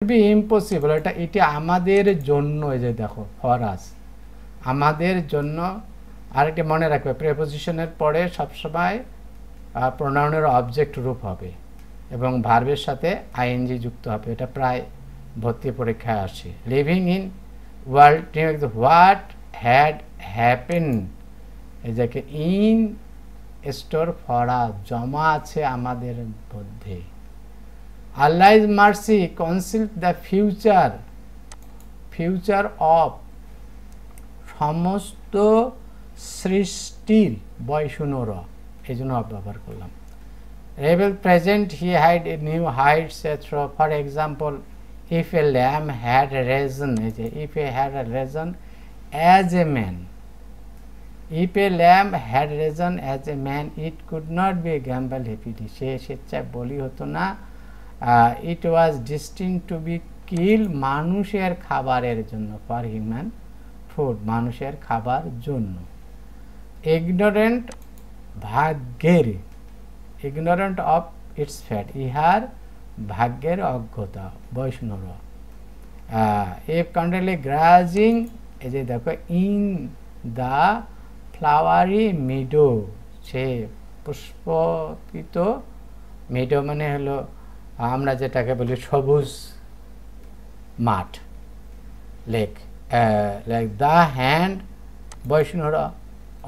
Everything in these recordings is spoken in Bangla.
বি ইম্পসিবল, এটা আমাদের জন্য, এই যে দেখো ফর আস, আমাদের জন্য। আরেকটি মনে রাখবে, প্রেপোজিশনের পরে সবসময় প্রোনাউনের অবজেক্ট রূপ হবে এবং ভার্বের সাথে আইএনজি যুক্ত হবে। এটা প্রায় ভর্তি পরীক্ষায় আসে। Living in world, what had happen, এই যে ইন স্টোর ফর আস, জমা আছে আমাদের মধ্যে। Allah is mercy concealed the future, future of, সমস্ত সৃষ্টির, বয়সুনোর, এই জন্য ব্যবহার করলাম। Rebel present, he hide a new heights এট্রা। For example, if a lamb had reason, এই যে if a had reason as a man, if a lamb had reason as a man it could not be gamble happily, সে স্বেচ্ছায় বলি হতো না। ইট ওয়াজ ডিস্টিন টু বি কিল, মানুষের খাবারের জন্য, ফর হিউম্যান ফুড, মানুষের খাবার জন্য। ইগনোরেন্ট, ভাগ্যের, ইগনোরেন্ট অফ ইটস ফ্যাট, ইহার ভাগ্যের অজ্ঞতা, বৈষ্ণব। ইফ কন্ট্রোলি গ্রাজিং, এই যে দেখো ইন দ্য ফ্লাওয়ারি মিডো, সে পুষ্পিত, মিডো মানে হলো আমরা যেটাকে বলি সবুজ মাঠ, লেক। লাইক দ্য হ্যান্ড, বৈষ্ণব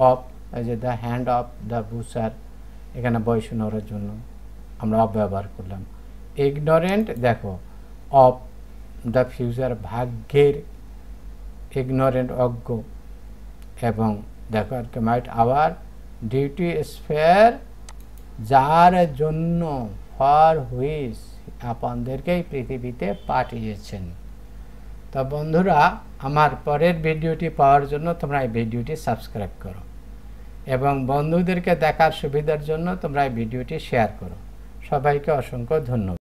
অফ, এই যে the hand of the butcher, এখানে বৈষ্ণবের জন্য আমরা অফ ব্যবহার করলাম। ইগনোরেন্ট, দেখো অফ দ্য ফিউচার, ভাগ্যের, ইগনোরেন্ট অজ্ঞ, এবং দেখো আর কি মাইট আওয়ার ডিউটি স্পেয়ার, যার জন্য, ফর হুইচ, আপনাদেরকেই পৃথিবীতে পাঠিয়েছেন। তো বন্ধুরা, আমার পরের ভিডিওটি পাওয়ার জন্য তোমরা এই ভিডিওটি সাবস্ক্রাইব করো এবং বন্ধুদেরকে দেখার সুবিধার জন্য তোমরা এই ভিডিওটি শেয়ার করো। সবাইকে অসংখ্য ধন্যবাদ।